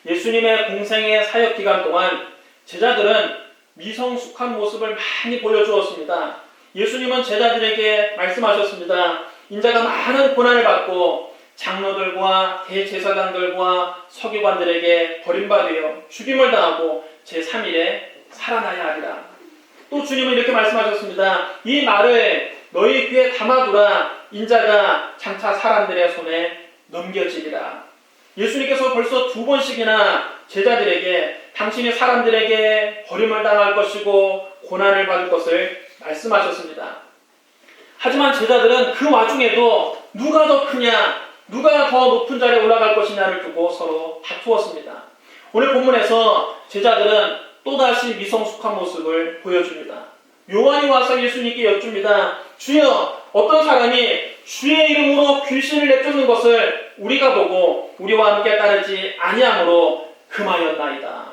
예수님의 공생의 사역 기간 동안 제자들은 미성숙한 모습을 많이 보여주었습니다. 예수님은 제자들에게 말씀하셨습니다. 인자가 많은 고난을 받고 장로들과 대제사장들과 서기관들에게 버림받으여 죽임을 당하고 제3일에 살아나야 하리라. 또 주님은 이렇게 말씀하셨습니다. 이 말을 너희 귀에 담아두라. 인자가 장차 사람들의 손에 넘겨지리라. 예수님께서 벌써 2번씩이나 제자들에게 당신이 사람들에게 버림을 당할 것이고 고난을 받을 것을 말씀하셨습니다. 하지만 제자들은 그 와중에도 누가 더 크냐, 누가 더 높은 자리에 올라갈 것이냐를 두고 서로 다투었습니다. 오늘 본문에서 제자들은 또다시 미성숙한 모습을 보여줍니다. 요한이 와서 예수님께 여쭙니다. 주여, 어떤 사람이 주의 이름으로 귀신을 내쫓는 것을 우리가 보고 우리와 함께 따르지 아니함으로 금하였나이다.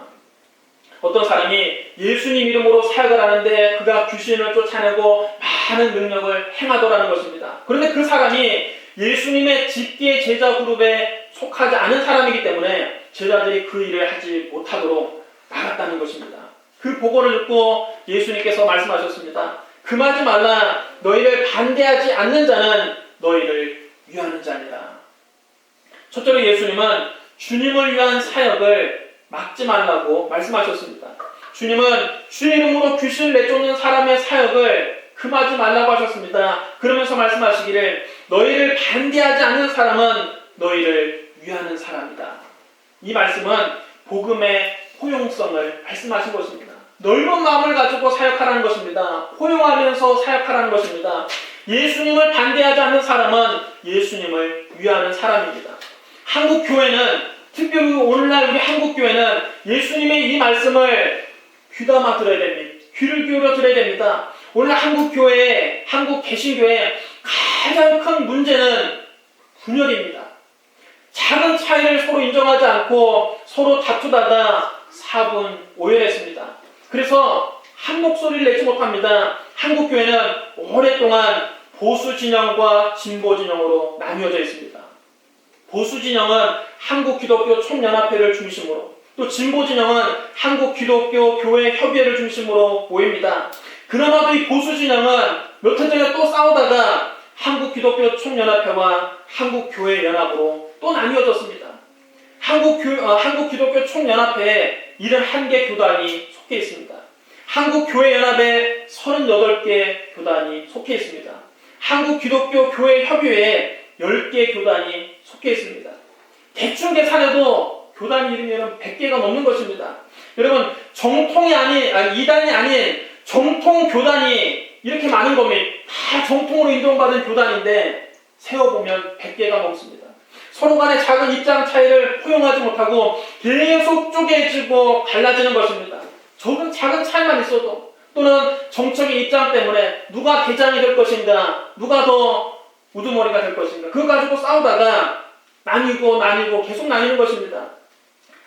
어떤 사람이 예수님 이름으로 사역을 하는데 그가 귀신을 쫓아내고 많은 능력을 행하더라는 것입니다. 그런데 그 사람이 예수님의 집기의 제자 그룹에 속하지 않은 사람이기 때문에 제자들이 그 일을 하지 못하도록 막았다는 것입니다. 그 보고를 듣고 예수님께서 말씀하셨습니다. 금하지 말라. 너희를 반대하지 않는 자는 너희를 위하는 자니라. 첫째로 예수님은 주님을 위한 사역을 막지 말라고 말씀하셨습니다. 주님은 주의 이름으로 귀신을 내쫓는 사람의 사역을 금하지 말라고 하셨습니다. 그러면서 말씀하시기를 너희를 반대하지 않는 사람은 너희를 위하는 사람이다. 이 말씀은 복음의 포용성을 말씀하신 것입니다. 넓은 마음을 가지고 사역하라는 것입니다. 포용하면서 사역하라는 것입니다. 예수님을 반대하지 않는 사람은 예수님을 위하는 사람입니다. 한국교회는, 특별히 오늘날 우리 한국교회는 예수님의 이 말씀을 귀담아 들어야 됩니다. 귀를 기울여 들어야 됩니다. 오늘날 한국교회, 한국 개신교회의 가장 큰 문제는 분열입니다. 작은 차이를 서로 인정하지 않고 서로 다투다가 사분 오열했습니다. 그래서 한 목소리를 내지 못합니다. 한국교회는 오랫동안 보수 진영과 진보 진영으로 나뉘어져 있습니다. 보수 진영은 한국기독교 총연합회를 중심으로, 또 진보 진영은 한국기독교 교회 협의회를 중심으로 모입니다. 그나마도 이 보수 진영은 몇 해 전에 또 싸우다가 한국기독교 총연합회와 한국교회연합으로 또 나뉘어졌습니다. 한국기독교 총연합회에 71개 교단이 속해 있습니다. 한국교회연합에 38개 교단이 속해 있습니다. 한국기독교 교회협의회에 10개 교단이 속해 있습니다. 대충 계산해도 교단 이름에는 100개가 넘는 것입니다. 여러분, 이단이 아닌 정통 교단이 이렇게 많은 겁니다. 다 정통으로 인정받은 교단인데 세어보면 100개가 넘습니다. 서로 간의 작은 입장 차이를 포용하지 못하고 계속 쪼개지고 갈라지는 것입니다. 작은 차이만 있어도, 또는 정책의 입장 때문에 누가 대장이 될 것인가, 누가 더 우두머리가 될 것인가, 그거 가지고 싸우다가 나뉘고 계속 나뉘는 것입니다.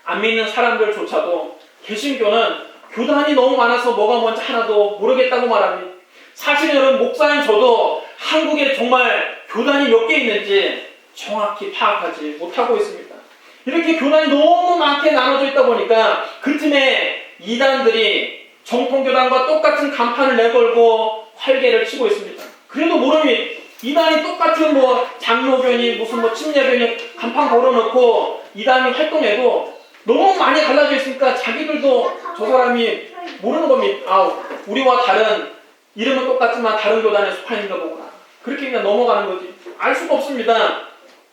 안 믿는 사람들조차도 개신교는 교단이 너무 많아서 뭐가 뭔지 하나도 모르겠다고 말합니다. 사실 여러분, 목사인 저도 한국에 정말 교단이 몇 개 있는지 정확히 파악하지 못하고 있습니다. 이렇게 교단이 너무 많게 나눠져 있다 보니까 그 틈에 이단들이 정통교단과 똑같은 간판을 내걸고 활개를 치고 있습니다. 그래도 모르니 이단이 똑같은 장로교니 무슨 침례교니 간판 걸어놓고 이단이 활동해도 너무 많이 갈라져 있으니까 자기들도 저 사람이 모르는 겁니다. 우리와 다른, 이름은 똑같지만 다른 교단에 속하는가 보구나. 그렇게 그냥 넘어가는 거지. 알 수가 없습니다.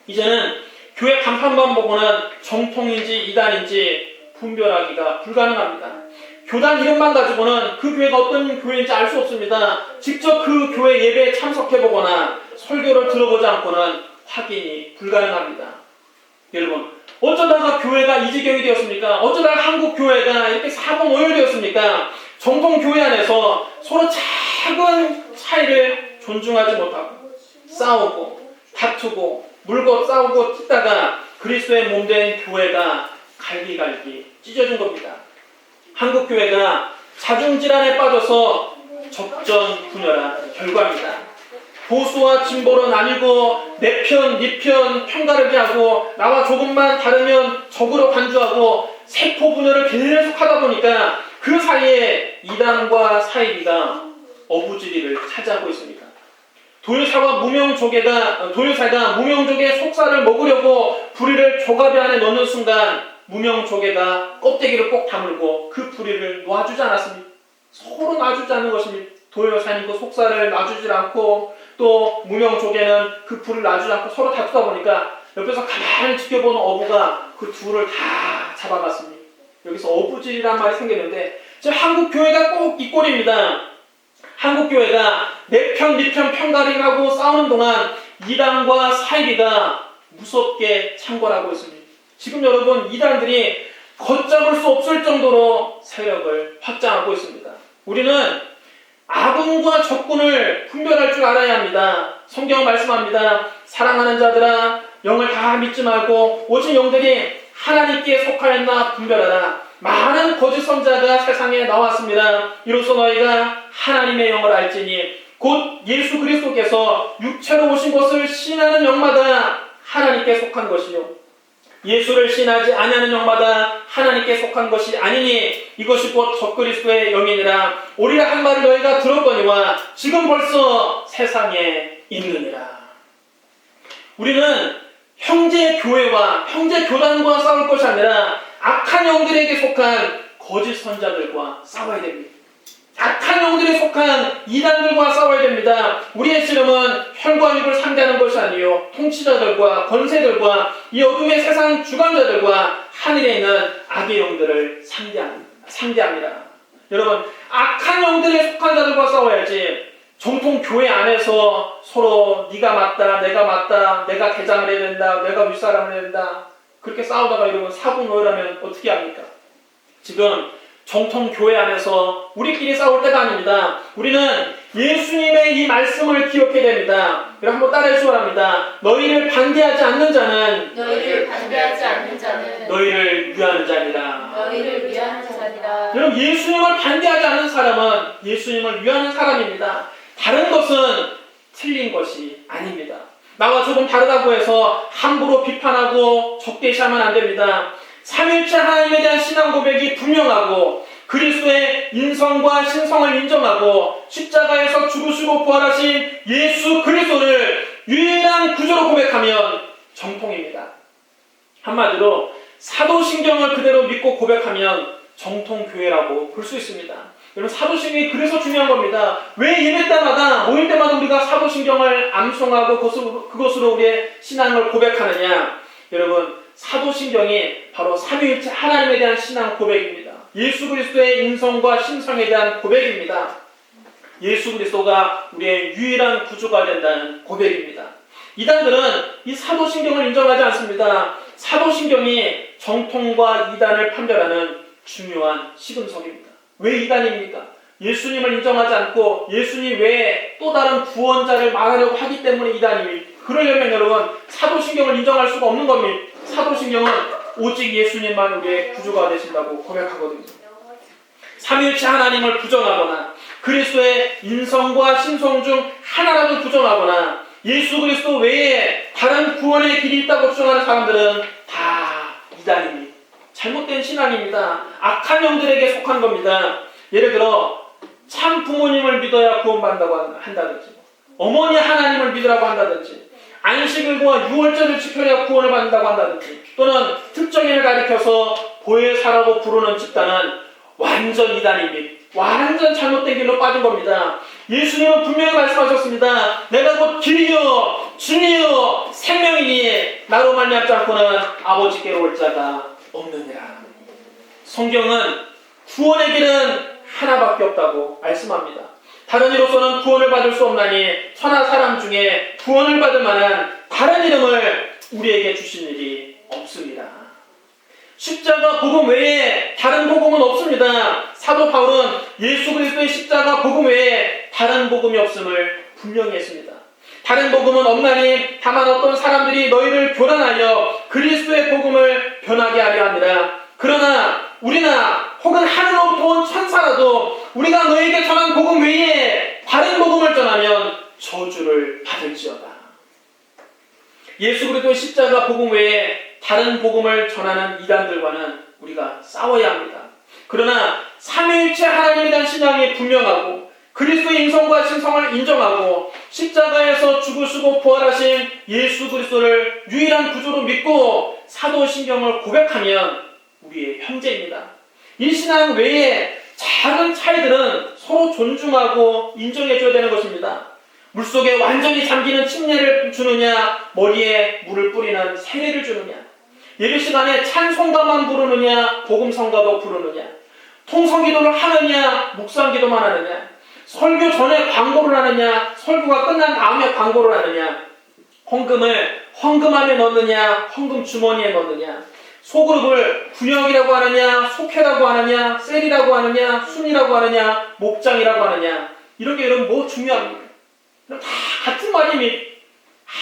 이제는 교회 간판만 보고는 정통인지 이단인지 분별하기가 불가능합니다. 교단 이름만 가지고는 그 교회가 어떤 교회인지 알 수 없습니다. 직접 그 교회 예배에 참석해보거나 설교를 들어보지 않고는 확인이 불가능합니다. 여러분, 어쩌다가 교회가 이 지경이 되었습니까? 어쩌다가 한국 교회가 이렇게 사분오열되었습니까? 정통 교회 안에서 서로 작은 차이를 존중하지 못하고 싸우고 다투고 물고 싸우고 찢다가 그리스도의 몸된 교회가 갈기갈기 찢어진 겁니다. 한국 교회가 자중질환에 빠져서 적전분열한 결과입니다. 보수와 진보로 나뉘고 내 편, 네 편 편가르기 하고 나와 조금만 다르면 적으로 간주하고 세포 분열을 계속 하다 보니까 그 사이에 이단과 사이비가 어부지리를 차지하고 있습니다. 도요사가 무명족의 속살을 먹으려고 부리를 조가비 안에 넣는 순간 무명족가 껍데기를 꼭 다물고 그 부리를 놔주지 않았습니다. 서로 놔주지 않는 것입니다. 도요사는 그 속살을 놔주지 않고 또 무명족에는 그 불을 놔주지 않고 서로 다투다 보니까 옆에서 가만히 지켜보는 어부가 그 둘을 다 잡아갔습니다. 여기서 어부질이란 말이 생겼는데 지금 한국 교회가 꼭 이 꼴입니다. 한국 교회가 내 편, 네 편 편가르기하고 싸우는 동안 이단과 사이비가 무섭게 창궐하고 있습니다. 지금 여러분 이단들이 걷잡을 수 없을 정도로 세력을 확장하고 있습니다. 우리는 아군과 적군을 분별할 줄 알아야 합니다. 성경은 말씀합니다. 사랑하는 자들아 영을 다 믿지 말고 오직 영들이 하나님께 속하였나 분별하라. 많은 거짓 선자가 세상에 나왔습니다. 이로써 너희가 하나님의 영을 알지니 곧 예수 그리스도께서 육체로 오신 것을 신하는 영마다 하나님께 속한 것이요 예수를 신하지 아니하는 영마다 하나님께 속한 것이 아니니 이것이 곧 적그리스도의 영이니라. 오리라 한 말을 너희가 들었거니와 지금 벌써 세상에 있느니라. 우리는 형제 교회와 형제 교단과 싸울 것이 아니라 악한 영들에게 속한 거짓 선자들과 싸워야 됩니다. 악한 영들에 속한 이단들과 싸워야 됩니다. 우리의 씨름은 혈과 육을 상대하는 것이 아니요 통치자들과 권세들과 이 어둠의 세상 주관자들과 하늘에 있는 악의 영들을 상대합니다. 여러분 악한 영들에 속한 자들과 싸워야지 정통 교회 안에서 서로 네가 맞다 내가 맞다 내가 대장을 해야 된다 내가 윗사람을 해야 된다 그렇게 싸우다가 여러분 사분오열하면 어떻게 합니까? 지금 정통 교회 안에서 우리끼리 싸울 때가 아닙니다. 우리는 예수님의 이 말씀을 기억해야 됩니다. 여러분 한번 따라해 주시기 바랍니다. 너희를 반대하지 않는 자는 너희를 위하는 자니라. 여러분 예수님을 반대하지 않는 사람은 예수님을 위하는 사람입니다. 다른 것은 틀린 것이 아닙니다. 나와 조금 다르다고 해서 함부로 비판하고 적대시하면 안 됩니다. 삼위일체 하나님에 대한 신앙 고백이 분명하고 그리스도의 인성과 신성을 인정하고 십자가에서 죽으시고 부활하신 예수 그리스도를 유일한 구주로 고백하면 정통입니다. 한마디로 사도신경을 그대로 믿고 고백하면 정통교회라고 볼 수 있습니다. 여러분 사도신경이 그래서 중요한 겁니다. 왜 예배 때마다 모임 때마다 우리가 사도신경을 암송하고 그것으로 우리의 신앙을 고백하느냐. 여러분 사도신경이 바로 삼위일체 하나님에 대한 신앙 고백입니다. 예수 그리스도의 인성과 신성에 대한 고백입니다. 예수 그리스도가 우리의 유일한 구주가 된다는 고백입니다. 이단들은 이 사도신경을 인정하지 않습니다. 사도신경이 정통과 이단을 판별하는 중요한 시금석입니다. 왜 이단입니까? 예수님을 인정하지 않고 예수님 외에 또 다른 구원자를 말하려고 하기 때문에 이단입니다. 그러려면 여러분 사도신경을 인정할 수가 없는 겁니다. 사도신경은 오직 예수님만 우리의 구주가 되신다고 고백하거든요. 삼위일체 하나님을 부정하거나 그리스도의 인성과 신성 중 하나라도 부정하거나 예수 그리스도 외에 다른 구원의 길이 있다고 주장하는 사람들은 다 이단입니다. 잘못된 신앙입니다. 악한 영들에게 속한 겁니다. 예를 들어 참 부모님을 믿어야 구원받는다고 한다든지 어머니 하나님을 믿으라고 한다든지 안식일과 유월절을 지켜야 구원을 받는다고 한다든지 또는 특정인을 가리켜서 보혜사라고 부르는 집단은 완전 이단입니다. 완전 잘못된 길로 빠진 겁니다. 예수님은 분명히 말씀하셨습니다. 내가 곧 길이요 진리요 생명이니 나로 말미암지 않고는 아버지께로 올 자가 없느니라. 성경은 구원의 길은 하나밖에 없다고 말씀합니다. 다른 이로서는 구원을 받을 수 없나니 천하 사람 중에 구원을 받을 만한 다른 이름을 우리에게 주신 일이 없습니다. 십자가 복음 외에 다른 복음은 없습니다. 사도 바울은 예수 그리스도의 십자가 복음 외에 다른 복음이 없음을 분명히 했습니다. 다른 복음은 없나니 다만 어떤 사람들이 너희를 교란하여 그리스도의 복음을 변하게 하려 합니다. 그러나 우리나 혹은 하늘로부터 온 천사라도 우리가 너희에게 전한 복음 외에 다른 복음을 전하면 저주를 다른 복음을 전하는 이단들과는 우리가 싸워야 합니다. 그러나 삼위일체 하나님에 대한 신앙이 분명하고 그리스도의 인성과 신성을 인정하고 십자가에서 죽으시고 부활하신 예수 그리스도를 유일한 구주로 믿고 사도신경을 고백하면 우리의 형제입니다. 이 신앙 외에 작은 차이들은 서로 존중하고 인정해줘야 되는 것입니다. 물속에 완전히 잠기는 침례를 주느냐, 머리에 물을 뿌리는 세례를 주느냐, 예배 시간에 찬송가만 부르느냐, 복음성가도 부르느냐, 통성기도를 하느냐, 묵상기도만 하느냐, 설교 전에 광고를 하느냐, 설교가 끝난 다음에 광고를 하느냐, 헌금을 헌금함에 넣느냐, 헌금 주머니에 넣느냐, 소그룹을 분역이라고 하느냐, 속회라고 하느냐, 셀이라고 하느냐, 순이라고 하느냐, 목장이라고 하느냐, 이런 게 여러분 뭐 중요합니까? 다 같은 말입니다.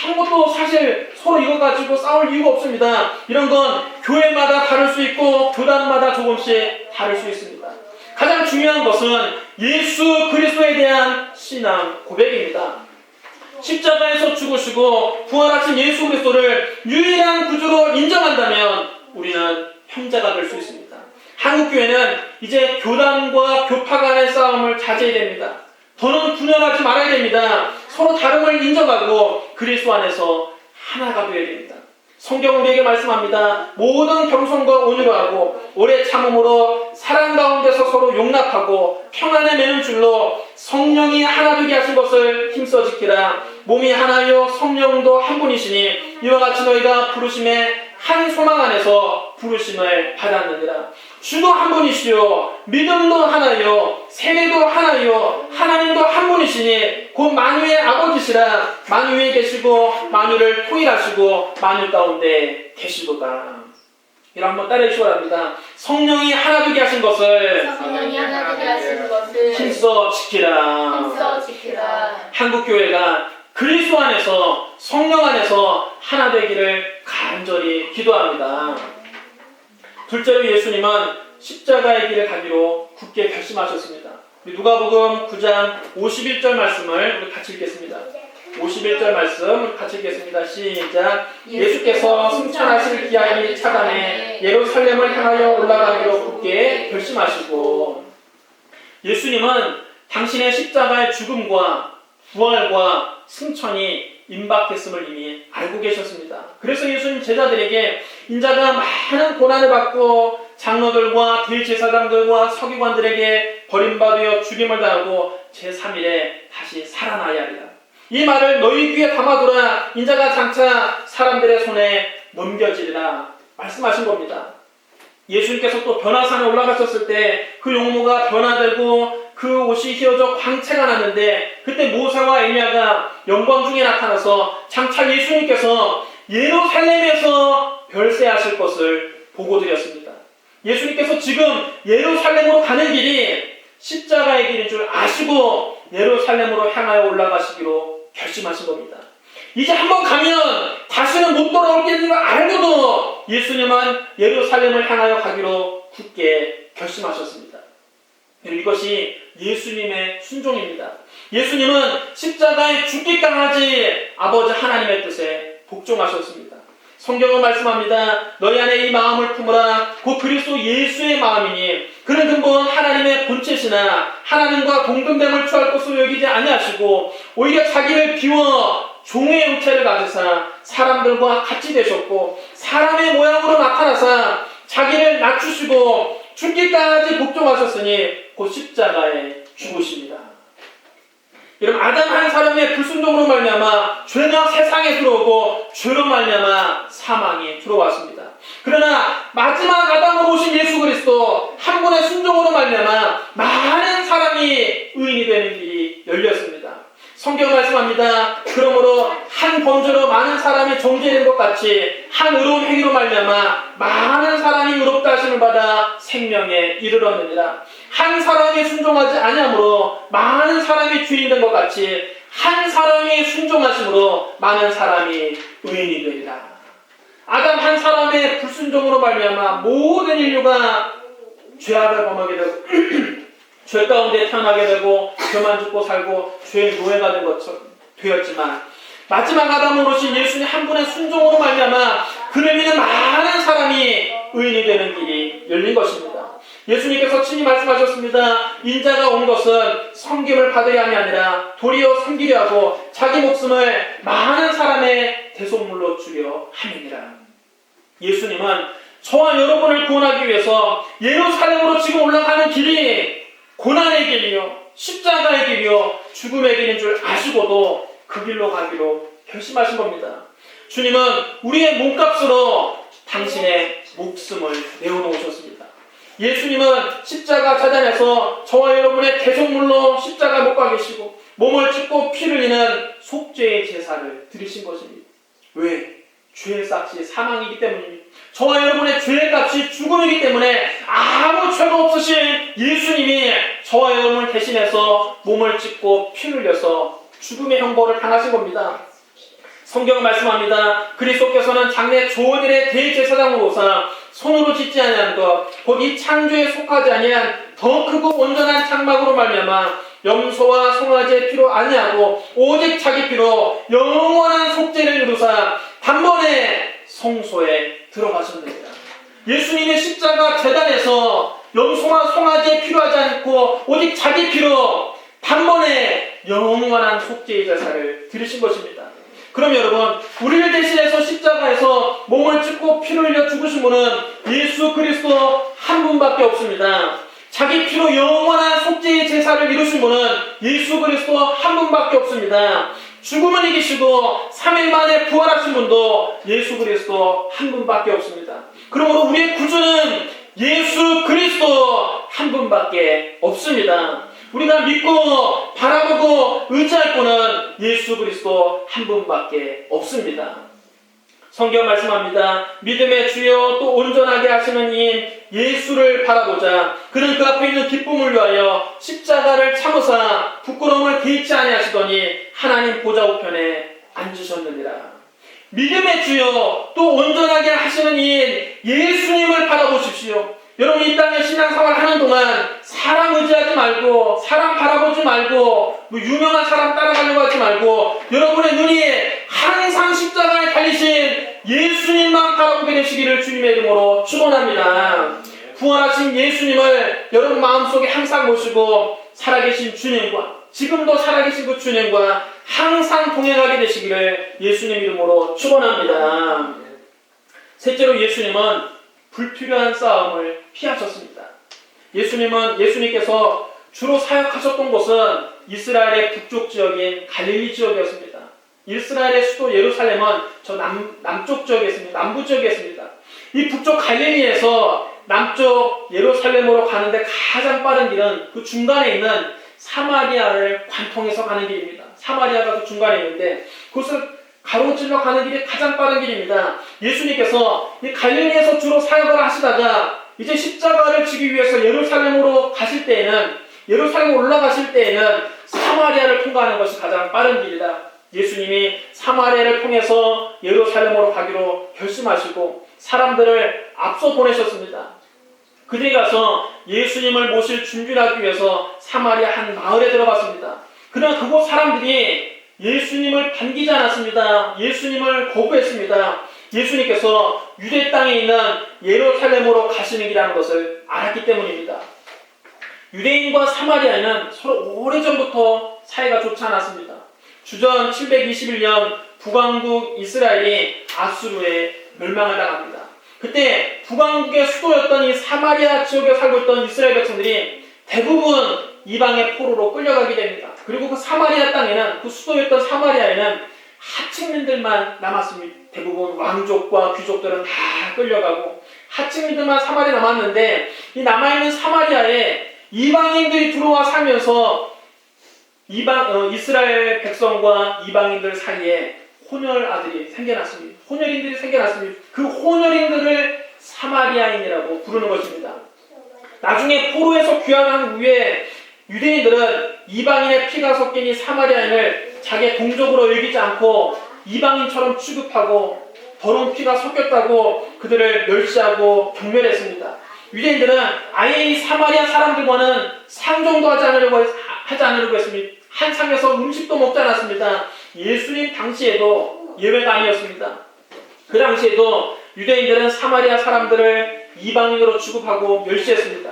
아무것도 사실 서로 이거 가지고 싸울 이유가 없습니다. 이런 건 교회마다 다를 수 있고 교단마다 조금씩 다를 수 있습니다. 가장 중요한 것은 예수 그리스도에 대한 신앙 고백입니다. 십자가에서 죽으시고 부활하신 예수 그리스도를 유일한 구주로 인정한다면 우리는 형제가 될 수 있습니다. 한국교회는 이제 교단과 교파 간의 싸움을 자제해야 됩니다. 더는 분열하지 말아야 됩니다. 서로 다름을 인정하고 그리스도 안에서 하나가 되어야 됩니다. 성경은 우리에게 말씀합니다. 모든 겸손과 온유로 하고 오래 참음으로 사랑 가운데서 서로 용납하고 평안에 매는 줄로 성령이 하나 되게 하신 것을 힘써 지키라. 몸이 하나요 성령도 한 분이시니 이와 같이 너희가 부르심에 한 소망 안에서 부르심을 받았느니라. 주도 한 분이시요 믿음도 하나요 세례도 하나요 하나님도 한 분이시니 곧 만유의 아버지시라. 만유에 계시고 만유를 통일하시고 만유 가운데 계시도다. 이걸 한번 따라해 주시기 바랍니다. 성령이 하나 되게 하신 것을 힘써 지키라. 한국교회가 그리스도 안에서 성령 안에서 하나 되기를 간절히 기도합니다. 둘째로 예수님은 십자가의 길을 가기로 굳게 결심하셨습니다. 우리 누가복음 9장 51절 말씀을 우리 같이 읽겠습니다. 51절 말씀 같이 읽겠습니다. 시작. 예수께서 승천하실 기한이 차감해 예루살렘을 향하여 올라가기로 굳게 결심하시고, 예수님은 당신의 십자가의 죽음과 부활과 승천이 임박했음을 이미 알고 계셨습니다. 그래서 예수님 제자들에게 인자가 많은 고난을 받고 장로들과 대제사장들과 서기관들에게 버림받아 죽임을 당하고 제3일에 다시 살아나야 하리라. 이 말을 너희 귀에 담아두라. 인자가 장차 사람들의 손에 넘겨지리라 말씀하신 겁니다. 예수님께서 또 변화산에 올라가셨을 때 그 용모가 변화되고 그 옷이 휘어져 광채가 났는데, 그때 모세와 엘리야가 영광 중에 나타나서 장차 예수님께서 예루살렘에서 별세하실 것을 보고드렸습니다. 예수님께서 지금 예루살렘으로 가는 길이 십자가의 길인 줄 아시고 예루살렘으로 향하여 올라가시기로 결심하신 겁니다. 이제 한번 가면 다시는 못 돌아올 길인 걸 알고도 예수님은 예루살렘을 향하여 가기로 굳게 결심하셨습니다. 이것이 예수님의 순종입니다. 예수님은 십자가에 죽기까지 아버지 하나님의 뜻에 복종하셨습니다. 성경은 말씀합니다. 너희 안에 이 마음을 품으라. 곧 그리스도 예수의 마음이니 그는 근본 하나님의 본체시나 하나님과 동등됨을 취할 것으로 여기지 아니하시고 오히려 자기를 비워 종의 형체를 가지사 사람들과 같이 되셨고 사람의 모양으로 나타나사 자기를 낮추시고 죽기까지 복종하셨으니 곧 십자가에 죽으십니다. 여러분, 아담 한 사람의 불순종으로 말미암아 죄가 세상에 들어오고 죄로 말미암아 사망이 들어왔습니다. 그러나 마지막 아담으로 오신 예수 그리스도 한 분의 순종으로 말미암아 많은 사람이 의인이 되는 길이 열렸습니다. 성경 말씀합니다. 그러므로 한 범죄로 많은 사람이 정죄된 것 같이 한 의로운 행위로 말미암아 많은 사람이 의롭다 하심을 받아 생명에 이르렀느니라. 한 사람이 순종하지 아니함으로 많은 사람이 주인이 된 것 같이 한 사람이 순종하심으로 많은 사람이 의인이 되리라. 아담 한 사람의 불순종으로 말미암아 모든 인류가 죄악을 범하게 되고 죄 가운데 태어나게 되고 죄만 짓고 살고 죄의 노예가 된 것처럼 되었지만 마지막 아담으로 오신 예수님 한 분의 순종으로 말미암아 그를 믿는 많은 사람이 의인이 되는 길이 열린 것입니다. 예수님께서 친히 말씀하셨습니다. 인자가 온 것은 섬김을 받아야 함이 아니라 도리어 섬기려 하고 자기 목숨을 많은 사람의 대속물로 주려 함이니라. 예수님은 저와 여러분을 구원하기 위해서 예루살렘으로 지금 올라가는 길이 고난의 길이요, 십자가의 길이요, 죽음의 길인 줄 아시고도 그 길로 가기로 결심하신 겁니다. 주님은 우리의 몸값으로 당신의 목숨을 내어놓으셨습니다. 예수님은 십자가 찾아내서 저와 여러분의 대속물로 십자가 못 가 계시고 몸을 찢고 피를 흘리는 속죄의 제사를 드리신 것입니다. 왜? 죄의 값이 사망이기 때문입니다. 저와 여러분의 죄의 값이 죽음이기 때문에 아무 죄가 없으신 예수님이 저와 여러분을 대신해서 몸을 찢고 피를 흘려서 죽음의 형벌을 당하신 겁니다. 성경은 말씀합니다. 그리스도께서는 장래 좋은 일의 대제사장으로 오사 손으로 짓지 아니한 것, 곧 이 창조에 속하지 아니한 더 크고 온전한 장막으로 말미암아 염소와 송아지의 피로 아니하고 오직 자기 피로 영원한 속죄를 이루사 단번에 성소에 들어가셨느니라. 예수님의 십자가 제단에서 염소와 송아지의 피로 하지 않고 오직 자기 피로 단번에 영원한 속죄의 제사를 드리신 것입니다. 그럼 여러분, 우리를 대신해서 십자가에서 몸을 찢고 피를 흘려 죽으신 분은 예수 그리스도 한 분밖에 없습니다. 자기 피로 영원한 속죄의 제사를 이루신 분은 예수 그리스도 한 분밖에 없습니다. 죽음을 이기시고 3일 만에 부활하신 분도 예수 그리스도 한 분밖에 없습니다. 그러므로 우리의 구주는 예수 그리스도 한 분밖에 없습니다. 우리가 믿고 바라보고 의지할 분은 예수 그리스도 한 분밖에 없습니다. 성경 말씀합니다. 믿음의 주여 또 온전하게 하시는 이인 예수를 바라보자. 그는 그 앞에 있는 기쁨을 위하여 십자가를 참으사 부끄러움을 개의치 아니하시더니 하나님 보좌 우편에 앉으셨느니라. 믿음의 주여 또 온전하게 하시는 이인 예수님을 바라보십시오. 여러분, 이 땅에 신앙생활 하는 동안 사람 의지하지 말고 사람 바라보지 말고 유명한 사람 따라가려고 하지 말고 여러분의 눈이 항상 십자가에 달리신 예수님만 바라보게 되시기를 주님의 이름으로 축원합니다. 부활하신 예수님을 여러분 마음속에 항상 모시고 살아계신 주님과 지금도 살아계신 그 주님과 항상 동행하게 되시기를 예수님 이름으로 축원합니다. 셋째로 예수님은 불필요한 싸움을 피하셨습니다. 예수님께서 주로 사역하셨던 곳은 이스라엘의 북쪽 지역인 갈릴리 지역이었습니다. 이스라엘의 수도 예루살렘은 저 남쪽 지역에 있습니다. 남부 지역에 있습니다. 이 북쪽 갈릴리에서 남쪽 예루살렘으로 가는데 가장 빠른 길은 그 중간에 있는 사마리아를 관통해서 가는 길입니다. 사마리아가 그 중간에 있는데 그것을 가로질러 가는 길이 가장 빠른 길입니다. 예수님께서 이 갈릴리에서 주로 사역을 하시다가 이제 십자가를 지기 위해서 예루살렘으로 가실 때에는 예루살렘 올라가실 때에는 사마리아를 통과하는 것이 가장 빠른 길이다. 예수님이 사마리아를 통해서 예루살렘으로 가기로 결심하시고 사람들을 앞서 보내셨습니다. 그들이 가서 예수님을 모실 준비를 하기 위해서 사마리아 한 마을에 들어갔습니다. 그러나 그곳 사람들이 예수님을 반기지 않았습니다. 예수님을 거부했습니다. 예수님께서 유대 땅에 있는 예루살렘으로 가시는 길이라는 것을 알았기 때문입니다. 유대인과 사마리아인은 서로 오래전부터 사이가 좋지 않았습니다. 주전 721년 북왕국 이스라엘이 아수르에 멸망을 당합니다. 그때 북왕국의 수도였던 이 사마리아 지역에 살고 있던 이스라엘 백성들이 대부분 이방의 포로로 끌려가게 됩니다. 그리고 그 사마리아 땅에는 그 수도였던 사마리아에는 하층민들만 남았습니다. 대부분 왕족과 귀족들은 다 끌려가고 하층민들만 사마리아에 남았는데 이 남아있는 사마리아에 이방인들이 들어와 살면서 이스라엘 백성과 이방인들 사이에 혼혈아들이 생겨났습니다. 혼혈인들이 생겨났습니다. 그 혼혈인들을 사마리아인이라고 부르는 것입니다. 나중에 포로에서 귀환한 후에 유대인들은 이방인의 피가 섞인 이 사마리아인을 자기의 동족으로 여기지 않고 이방인처럼 취급하고 더러운 피가 섞였다고 그들을 멸시하고 경멸했습니다. 유대인들은 아예 이 사마리아 사람들과는 상종도 하지 않으려고 하지 않으려고 했습니다. 한상에서 음식도 먹지 않았습니다. 예수님 당시에도 예외가 아니었습니다. 그 당시에도 유대인들은 사마리아 사람들을 이방인으로 취급하고 멸시했습니다.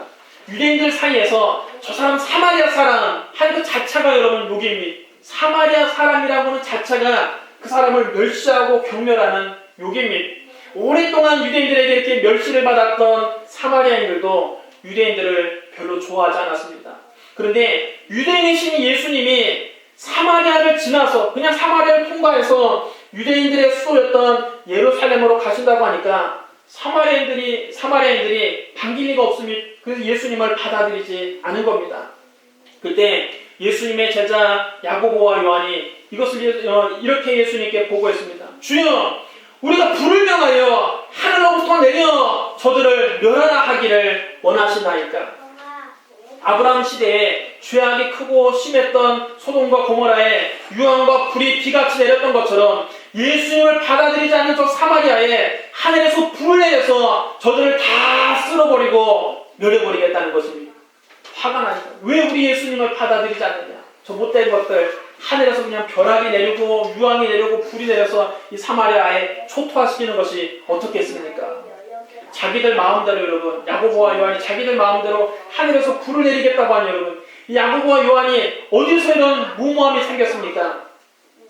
유대인들 사이에서 저 사람 사마리아 사람 하는 그 자체가 여러분 욕입니다. 사마리아 사람이라고는 자체가 그 사람을 멸시하고 경멸하는 욕입니다. 오랫동안 유대인들에게 이렇게 멸시를 받았던 사마리아인들도 유대인들을 별로 좋아하지 않았습니다. 그런데 유대인이신 예수님이 사마리아를 지나서 그냥 사마리아를 통과해서 유대인들의 수도였던 예루살렘으로 가신다고 하니까 사마리아인들이 반길 리가 없습니다. 그래서 예수님을 받아들이지 않은 겁니다. 그때 예수님의 제자 야고보와 요한이 이것을 이렇게 예수님께 보고했습니다. 주여, 우리가 불을 명하여 하늘로부터 내려 저들을 멸하라 하기를 원하시나이까? 아브라함 시대에 죄악이 크고 심했던 소돔과 고모라에 유황과 불이 비같이 내렸던 것처럼 예수님을 받아들이지 않는 저 사마리아에 하늘에서 불을 내려서 저들을 다 쓸어버리고 멸해버리겠다는 것입니다. 화가 나니까 왜 우리 예수님을 받아들이지 않느냐? 저 못된 것들 하늘에서 그냥 벼락이 내리고 유황이 내리고 불이 내려서 이 사마리아에 초토화시키는 것이 어떻겠습니까? 자기들 마음대로 여러분, 야고보와 요한이 자기들 마음대로 하늘에서 불을 내리겠다고 하니 여러분, 이 야고보와 요한이 어디서 이런 무모함이 생겼습니까?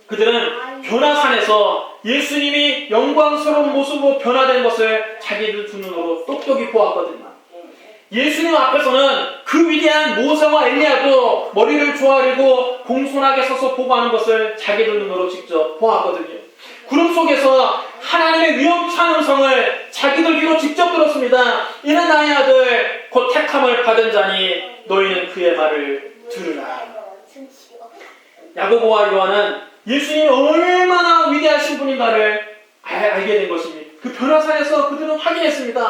그들은 변화산에서 예수님이 영광스러운 모습으로 변화된 것을 자기들 두 눈으로 똑똑히 보았거든요. 예수님 앞에서는 그 위대한 모세와 엘리야도 머리를 조아리고 공손하게 서서 보고하는 것을 자기들 눈으로 직접 보았거든요. 구름 속에서 하나님의 위엄찬 음성을 자기들 귀로 직접 들었습니다. 이는 나의 아들 곧 택함을 받은 자니 너희는 그의 말을 들으라. 야고보와 요한은 예수님이 얼마나 위대하신 분인가를 알게 된 것입니다. 그 변화산에서 그들은 확인했습니다.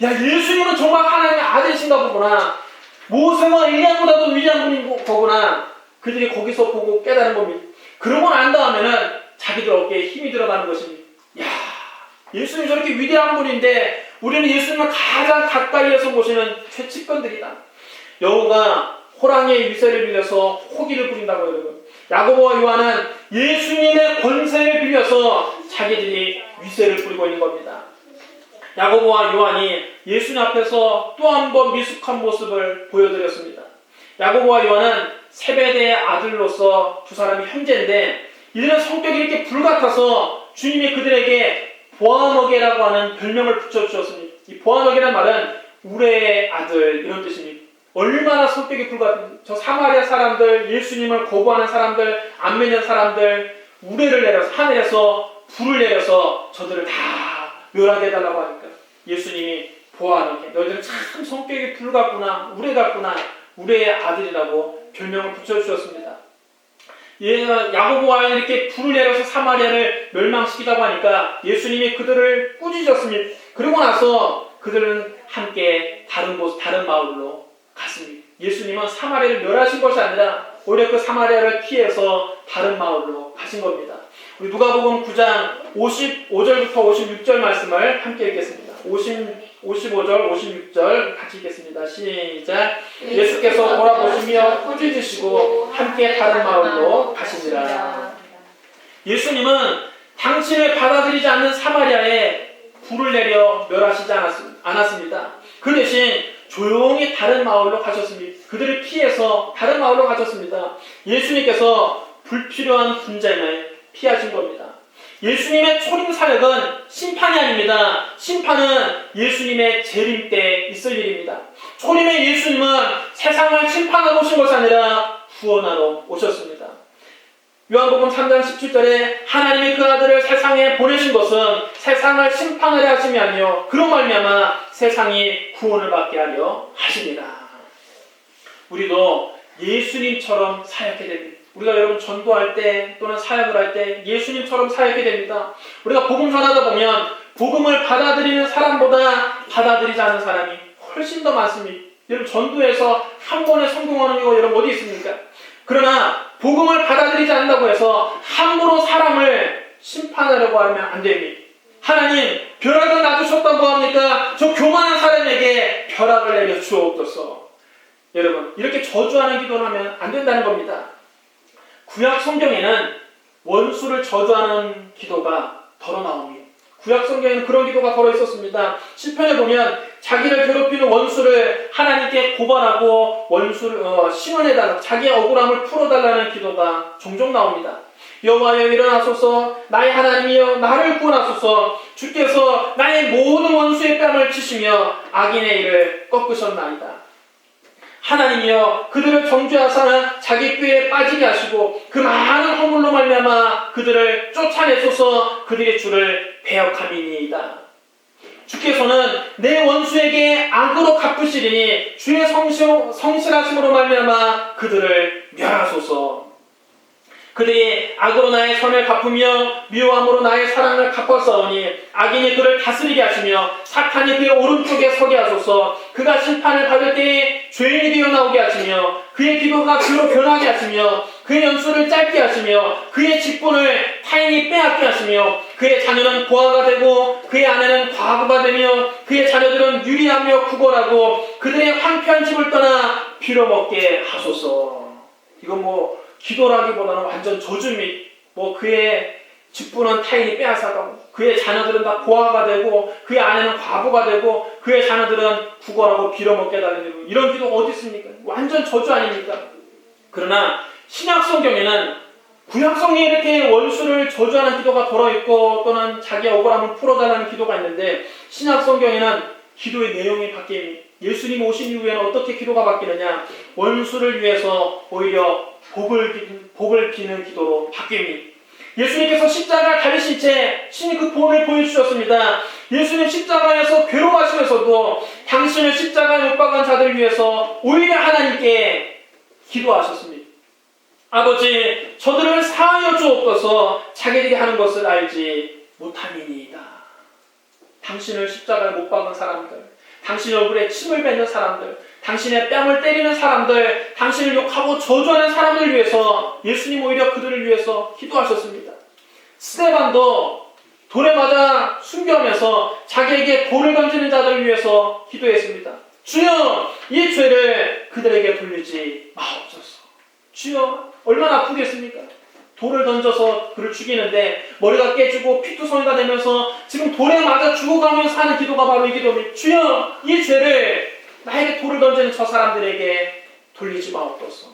야, 예수님은 정말 하나님의 아들이신가 보구나. 모세와 엘리야보다도 위대한 분인 거구나. 그들이 거기서 보고 깨달은 겁니다. 그러고 난 다음에는 자기들 어깨에 힘이 들어가는 것입니다. 야, 예수님 저렇게 위대한 분인데 우리는 예수님을 가장 가까이에서 보시는 최측근들이다. 여우가 호랑이의 위세를 빌려서 호기를 부린다고 여러분. 야고보와 요한은 예수님의 권세를 빌려서 자기들이 위세를 부리고 있는 겁니다. 야고보와 요한이 예수님 앞에서 또 한 번 미숙한 모습을 보여드렸습니다. 야고보와 요한은 세베대의 아들로서 두 사람이 형제인데 이들은 성격이 이렇게 불같아서 주님이 그들에게 보아너게라고 하는 별명을 붙여주셨습니다. 이 보아너게란 말은 우레의 아들 이런 뜻입니다. 얼마나 성격이 불같은 저 사마리아 사람들, 예수님을 거부하는 사람들, 안 믿는 사람들 우레를 내려서 하늘에서 불을 내려서 저들을 다 멸하게 해달라고 하니까 예수님이 보아너게 너희들은 참 성격이 불같구나, 우레 같구나, 우레의 아들이라고 별명을 붙여주셨습니다. 야고보와 이렇게 불을 내려서 사마리아를 멸망시키자고 하니까 예수님이 그들을 꾸짖었습니다. 그러고 나서 그들은 함께 다른 마을로 갔습니다. 예수님은 사마리아를 멸하신 것이 아니라 오히려 그 사마리아를 피해서 다른 마을로 가신 겁니다. 우리 누가복음 9장 55절부터 56절 말씀을 함께 읽겠습니다. 55절, 56절 같이 읽겠습니다. 시작. 예수께서 돌아보시며 꾸짖으시고 함께 다른 마을로 가시니라. 예수님은 당신을 받아들이지 않는 사마리아에 불을 내려 멸하시지 않았습니다. 그 대신 조용히 다른 마을로 가셨습니다. 그들을 피해서 다른 마을로 가셨습니다. 예수님께서 불필요한 분쟁을 피하신 겁니다. 예수님의 초림 사역은 심판이 아닙니다. 심판은 예수님의 재림 때 있을 일입니다. 초림의 예수님은 세상을 심판하러 오신 것이 아니라 구원하러 오셨습니다. 요한복음 3장 17절에 하나님이 그 아들을 세상에 보내신 것은 세상을 심판하려 하심이 아니요 그로 말미암아 세상이 구원을 받게 하려 하십니다. 우리도 예수님처럼 사역해야 됩니다. 우리가 여러분 전도할 때 또는 사역을 할 때 예수님처럼 사역해야 됩니다. 우리가 복음 전하다 보면 복음을 받아들이는 사람보다 받아들이지 않는 사람이 훨씬 더 많습니다. 여러분 전도에서 한 번에 성공하는 거 여러분 어디 있습니까? 그러나 복음을 받아들이지 않는다고 해서 함부로 사람을 심판하려고 하면 안 됩니다. 하나님 벼락을 놔주셨다고 합니까? 저 교만한 사람에게 벼락을 내려 주옵소서. 여러분, 이렇게 저주하는 기도를 하면 안 된다는 겁니다. 구약 성경에는 원수를 저주하는 기도가 덜어 나옵니다. 구약 성경에는 그런 기도가 덜어 있었습니다. 시편에 보면 자기를 괴롭히는 원수를 하나님께 고발하고 원수를 신원해달라고, 자기의 억울함을 풀어달라는 기도가 종종 나옵니다. 여호와여 일어나소서, 나의 하나님이여 나를 구원하소서, 주께서 나의 모든 원수의 뺨을 치시며 악인의 일을 꺾으셨나이다. 하나님이여 그들을 정죄하사 자기 꾀에 빠지게 하시고 그 많은 허물로 말미암아 그들을 쫓아내소서, 그들의 주를 배역함이니이다. 주께서는 내 원수에게 악으로 갚으시리니 주의 성실하심으로 말미암아 그들을 멸하소서. 그들이 악으로 나의 선을 갚으며 미워함으로 나의 사랑을 갚았사오니 악인이 그를 다스리게 하시며 사탄이 그의 오른쪽에 서게 하소서. 그가 심판을 받을 때에 죄인이 되어 나오게 하시며 그의 기도가 그로 변하게 하시며 그의 연수를 짧게 하시며 그의 직분을 타인이 빼앗게 하시며 그의 자녀는 고아가 되고 그의 아내는 과부가 되며 그의 자녀들은 유리하며 구걸하고 그들의 황폐한 집을 떠나 빌어먹게 하소서. 이건 기도라기보다는 완전 저주 및 그의 직분은 타인이 빼앗아가고 그의 자녀들은 다 고아가 되고 그의 아내는 과부가 되고 그의 자녀들은 구걸하고 빌어먹게 해달라는 이런 기도가 어디 있습니까? 완전 저주 아닙니까? 그러나 신약 성경에는 구약 성경에 이렇게 원수를 저주하는 기도가 들어있고 또는 자기의 억울함을 풀어달라는 기도가 있는데 신약 성경에는 기도의 내용이 바뀝니다. 예수님 오신 이후에는 어떻게 기도가 바뀌느냐? 원수를 위해서 오히려 복을 비는 기도로 바뀝니다. 예수님께서 십자가를 달리신 채 신이 그 본을 보여주셨습니다. 예수님 십자가에서 괴로워하시면서도 당신을 십자가에 못 박은 자들을 위해서 오히려 하나님께 기도하셨습니다. 아버지, 저들을 사하여 주옵소서, 자기들이 하는 것을 알지 못함이니이다. 당신을 십자가에 못 박은 사람들, 당신의 얼굴에 침을 뱉는 사람들, 당신의 뺨을 때리는 사람들, 당신을 욕하고 저주하는 사람들을 위해서 예수님 오히려 그들을 위해서 기도하셨습니다. 스데반도 돌에 맞아 순교하면서 자기에게 돌을 던지는 자들을 위해서 기도했습니다. 주여, 이 죄를 그들에게 돌리지 마옵소서. 주여, 얼마나 아프겠습니까? 돌을 던져서 그를 죽이는데 머리가 깨지고 피투성이가 되면서 지금 돌에 맞아 죽어가면서 하는 기도가 바로 이 기도입니다. 주여, 이 죄를 나에게 돌을 던지는 저 사람들에게 돌리지 마옵소서.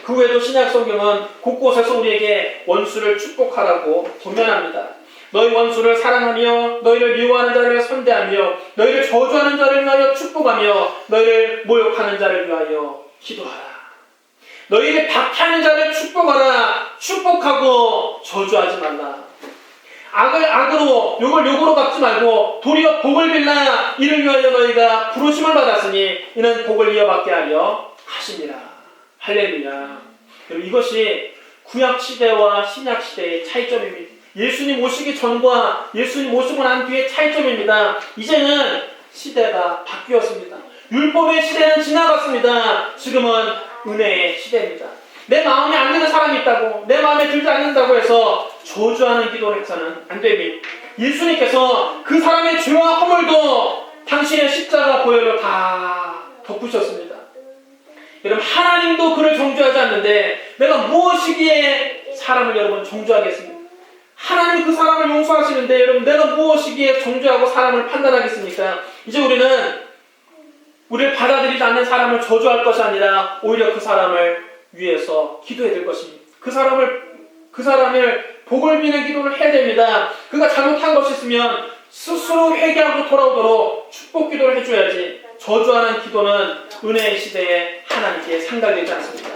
그 외에도 신약 성경은 곳곳에서 우리에게 원수를 축복하라고 권면합니다. 너희 원수를 사랑하며 너희를 미워하는 자를 선대하며 너희를 저주하는 자를 위하여 축복하며 너희를 모욕하는 자를 위하여 기도하라. 너희를 박해하는 자를 축복하라. 축복하고 저주하지 말라. 악을 악으로, 욕을 욕으로 갚지 말고 도리어 복을 빌라. 이를 위하여 너희가 부르심을 받았으니 이는 복을 이어받게 하려 하심이라. 할렐루야. 여러분, 이것이 구약 시대와 신약 시대의 차이점입니다. 예수님 오시기 전과 예수님 오시고 난 뒤의 차이점입니다. 이제는 시대가 바뀌었습니다. 율법의 시대는 지나갔습니다. 지금은 은혜의 시대입니다. 내 마음에 안 드는 사람이 있다고, 내 마음에 들지 않는다고 해서 저주하는 기도를 해서는 안 됩니다. 예수님께서 그 사람의 죄와 허물도 당신의 십자가 보혈로 다 덮으셨습니다. 여러분, 하나님도 그를 정죄하지 않는데 내가 무엇이기에 사람을 여러분 정죄하겠습니까? 하나님 그 사람을 용서하시는데 여러분, 내가 무엇이기에 정죄하고 사람을 판단하겠습니까? 이제 우리를 받아들이지 않는 사람을 저주할 것이 아니라 오히려 그 사람을 위해서 기도해야 될 것입니다. 그 사람을 복을 비는 기도를 해야 됩니다. 그가 잘못한 것이 있으면 스스로 회개하고 돌아오도록 축복 기도를 해줘야지, 저주하는 기도는 은혜의 시대에 하나님께 상달되지 않습니다.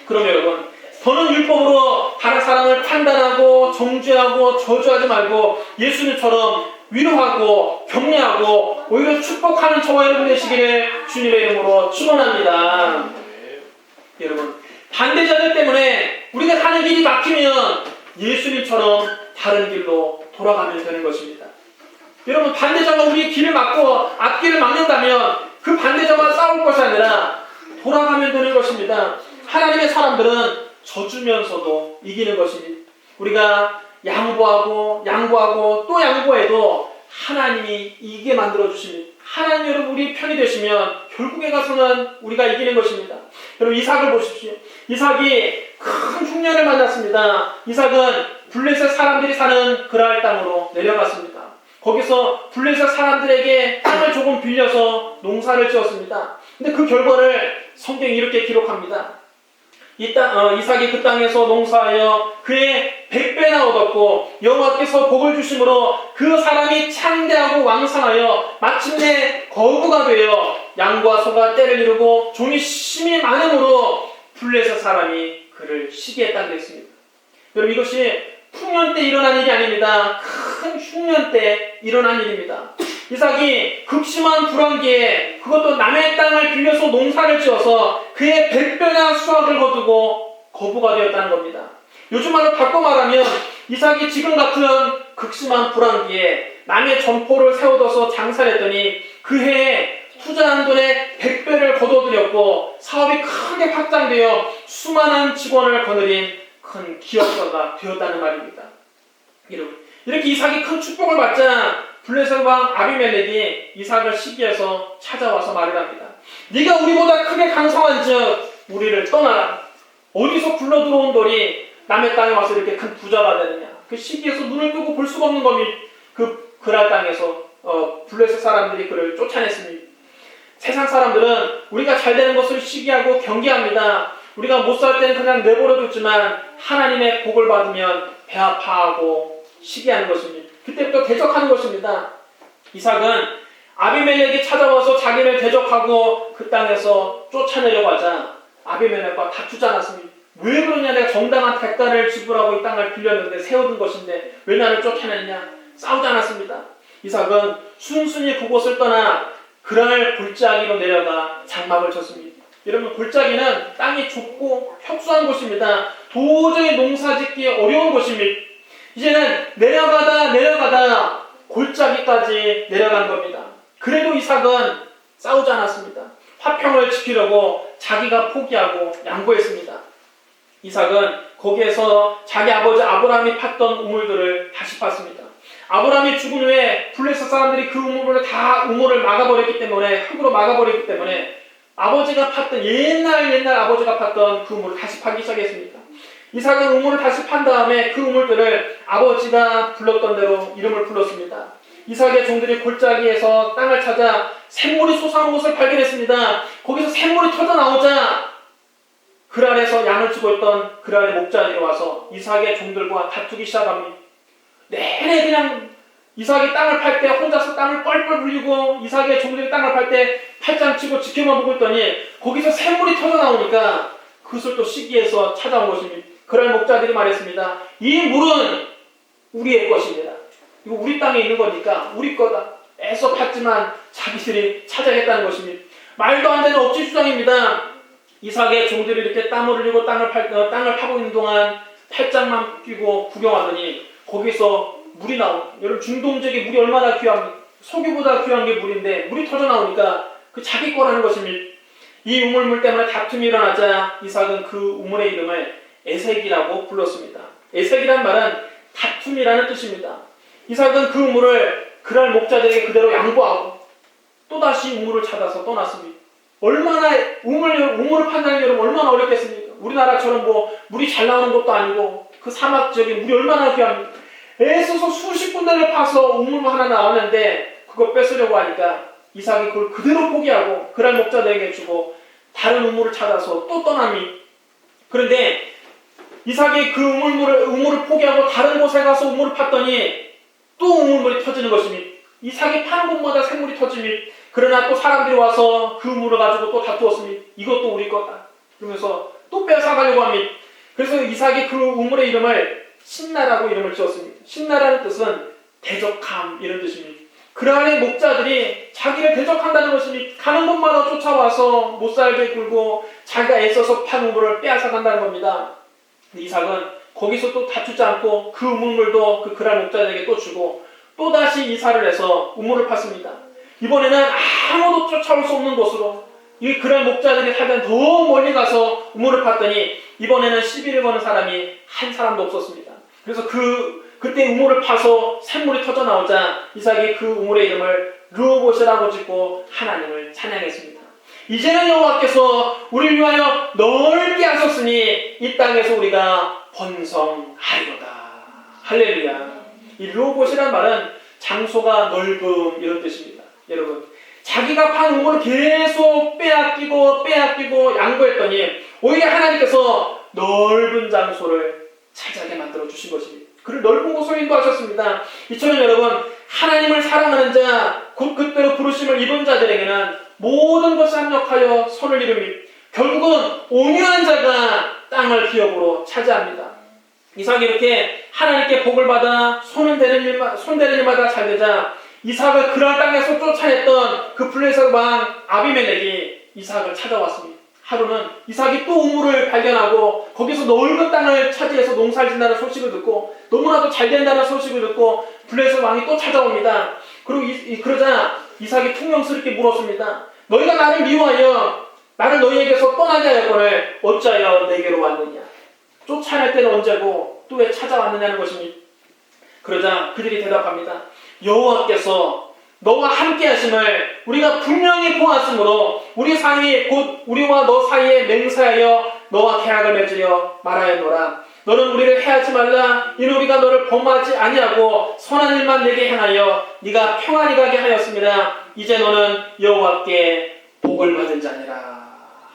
그럼 여러분, 더는 율법으로 다른 사람을 판단하고 정죄하고 저주하지 말고 예수님처럼 위로하고 격려하고 오히려 축복하는 저와 여러분 되시기를 주님의 이름으로 축원합니다. 여러분, 반대자들 때문에 우리가 가는 길이 막히면 예수님처럼 다른 길로 돌아가면 되는 것입니다. 여러분, 반대자가 우리의 길을 막고 앞길을 막는다면 그 반대자와 싸울 것이 아니라 돌아가면 되는 것입니다. 하나님의 사람들은 져주면서도 이기는 것입니다. 우리가 양보하고 또 양보해도 하나님이 이기게 만들어 주십니다. 하나님 여러분 우리 편이 되시면 결국에 가서는 우리가 이기는 것입니다. 여러분 이삭을 보십시오. 이삭이 큰 흉년을 만났습니다. 이삭은 블레셋 사람들이 사는 그랄 땅으로 내려갔습니다. 거기서 블레셋 사람들에게 땅을 조금 빌려서 농사를 지었습니다. 근데 그 결과를 성경이 이렇게 기록합니다. 이삭이 그 땅에서 농사하여 그의 100배나 얻었고 여호와께서 복을 주심으로 그 사람이 창대하고 왕성하여 마침내 거부가 되어 양과 소가 떼를 이루고 종이 심히 많음으로 블레셋 사람이 그를 시기에 했다고 했습니다. 여러분 이것이 풍년 때 일어난 일이 아닙니다. 큰 흉년 때 일어난 일입니다. 이삭이 극심한 불황기에 그것도 남의 땅을 빌려서 농사를 지어서 그의 100배나 수확을 거두고 거부가 되었다는 겁니다. 요즘 말로 바꿔 말하면 이삭이 지금 같은 극심한 불황기에 남의 점포를 세워둬서 장사를 했더니 그 해에 투자한 돈의 100배를 거둬들였고 사업이 크게 확장되어 수많은 직원을 거느린 큰 기업가가 되었다는 말입니다. 이렇게 이삭이 큰 축복을 받자 블레셋 왕 아비멜렉이 이삭을 시기해서 찾아와서 말을 합니다. 네가 우리보다 크게 강성한즉 우리를 떠나라. 어디서 굴러 들어온 돌이 남의 땅에 와서 이렇게 큰 부자가 되느냐. 그 시기에서 눈을 뜨고 볼 수가 없는 겁니다. 그 그랄 땅에서 블레셋 사람들이 그를 쫓아냈습니다. 세상 사람들은 우리가 잘 되는 것을 시기하고 경계합니다. 우리가 못 살 때는 그냥 내버려뒀지만 하나님의 복을 받으면 배 아파하고 시기하는 것입니다. 그때부터 대적하는 것입니다. 이삭은 아비멜렉이 찾아와서 자기를 대적하고 그 땅에서 쫓아내려고 하자 아비멜렉과 다투지 않았습니다. 왜 그러냐, 내가 정당한 대가를 지불하고 이 땅을 빌렸는데 세워둔 것인데 왜 나를 쫓아내느냐, 싸우지 않았습니다. 이삭은 순순히 그곳을 떠나 그랄 골짜기로 내려가 장막을 쳤습니다. 여러분 골짜기는 땅이 좁고 협소한 곳입니다. 도저히 농사짓기 어려운 곳입니다. 이제는 내려가다 골짜기까지 내려간 겁니다. 그래도 이삭은 싸우지 않았습니다. 화평을 지키려고 자기가 포기하고 양보했습니다. 이삭은 거기에서 자기 아버지 아브라함이 팠던 우물들을 다시 팠습니다. 아브라함이 죽은 후에 블레셋 사람들이 그 우물을 막아버렸기 때문에, 흙으로 막아버렸기 때문에 아버지가 팠던 옛날 아버지가 팠던 그 우물을 다시 파기 시작했습니다. 이삭은 우물을 다시 판 다음에 그 우물들을 아버지가 불렀던 대로 이름을 불렀습니다. 이삭의 종들이 골짜기에서 땅을 찾아 샘물이 솟아오는 곳을 발견했습니다. 거기서 샘물이 터져나오자 그랄에서 양을 치고 있던 그랄의 목자들이 와서 이삭의 종들과 다투기 시작합니다. 내내 그냥 이삭이 땅을 팔 때 혼자서 땅을 뻘뻘 불리고 이삭의 종들이 땅을 팔 때 팔짱 치고 지켜만 보고 있더니 거기서 샘물이 터져나오니까 그것을 또 시기해서 찾아온 것입니다. 그랄 목자들이 말했습니다. 이 물은 우리의 것입니다. 이거 우리 땅에 있는 거니까 우리 거다. 애써 팠지만 자기들이 찾아겠다는 것입니다. 말도 안 되는 억지 주장입니다. 이삭의 종들이 이렇게 땀을 흘리고 땅을 파고 있는 동안 팔짱만 끼고 구경하더니 거기서 물이 나옵니다. 여러분 중동 지역에 물이 얼마나 귀합니까? 석유보다 귀한 게 물인데 물이 터져 나오니까 그 자기 거라는 것입니다. 이 우물물 때문에 다툼이 일어나자 이삭은 그 우물의 이름을 에색이라고 불렀습니다. 에색이란 말은 다툼이라는 뜻입니다. 이삭은 그 우물을 그랄 목자들에게 그대로 양보하고 또다시 우물을 찾아서 떠났습니다. 얼마나 우물을 판다는 여러분 얼마나 어렵겠습니까? 우리나라처럼 뭐 물이 잘 나오는 것도 아니고 그 사막 지역에 물이 얼마나 귀합니까? 애써서 수십 군데를 파서 우물 하나 나왔는데 그걸 뺏으려고 하니까 이삭이 그걸 그대로 포기하고 그랄 목자들에게 주고 다른 우물을 찾아서 또 떠납니다. 그런데 이삭이 그 우물을 포기하고 다른 곳에 가서 우물을 팠더니 또 우물물이 터지는 것입니다. 이삭이 파는 곳마다 샘물이 터집니다. 그러나 또 사람들이 와서 그 우물을 가지고 또 다투었습니다. 이것도 우리 거다. 그러면서 또 빼앗아가려고 합니다. 그래서 이삭이 그 우물의 이름을 신나라고 이름을 지었습니다. 신나라는 뜻은 대적함 이런 뜻입니다. 그러한 목자들이 자기를 대적한다는 것입니다. 가는 곳마다 쫓아와서 못살게 굴고 자기가 애써서 판 우물을 빼앗아간다는 겁니다. 이삭은 거기서 또 다투지 않고 그 우물물도 그 그랄 목자들에게 또 주고 또다시 이사를 해서 우물을 팠습니다. 이번에는 아무도 쫓아올 수 없는 곳으로 이 그랄 목자들이 살던 더 멀리 가서 우물을 팠더니 이번에는 시비를 거는 사람이 한 사람도 없었습니다. 그래서 그때 우물을 파서 샘물이 터져 나오자 이삭이 그 우물의 이름을 르호봇이라고 짓고 하나님을 찬양했습니다. 이제는 여호와께서 우리를 위하여 넓게 하셨으니 이 땅에서 우리가 번성하리로다. 할렐루야. 이 르호봇이란 말은 장소가 넓음 이런 뜻입니다. 여러분, 자기가 판 우물을 계속 빼앗기고 양보했더니 오히려 하나님께서 넓은 장소를 차지하게 만들어 주신 것입니다. 그를 넓은 곳으로 인도하셨습니다. 이처럼 여러분, 하나님을 사랑하는 자, 곧 그때로 부르심을 입은 자들에게는 모든 것을 합력하여 손을 이루며 결국은 온유한 자가 땅을 기업으로 차지합니다. 이삭이 이렇게 하나님께 복을 받아 손 대는 일마다 잘 되자 이삭을 그랄 땅에서 쫓아냈던 그 블레셋 왕 아비멜렉이 이삭을 찾아왔습니다. 하루는 이삭이 또 우물을 발견하고 거기서 넓은 땅을 차지해서 농사를 짓는다는 소식을 듣고 너무나도 잘 된다는 소식을 듣고 블레셋 왕이 또 찾아옵니다. 그리고 그러자 이삭이 퉁명스럽게 물었습니다. 너희가 나를 미워하여 나를 너희에게서 떠나게 하였거늘 어찌하여 내게로 왔느냐? 쫓아낼 때는 언제고 또 왜 찾아왔느냐는 것입니다. 그러자 그들이 대답합니다. 여호와께서 너와 함께 하심을 우리가 분명히 보았으므로 우리 사이에 곧 우리와 너 사이에 맹세하여 너와 계약을 맺으려 말하였노라. 너는 우리를 해하지 말라. 이는 우리가 너를 범하지 아니하고 선한 일만 내게 행하여 네가 평안히 가게 하였습니다. 이제 너는 여호와께 복을 받은 자니라.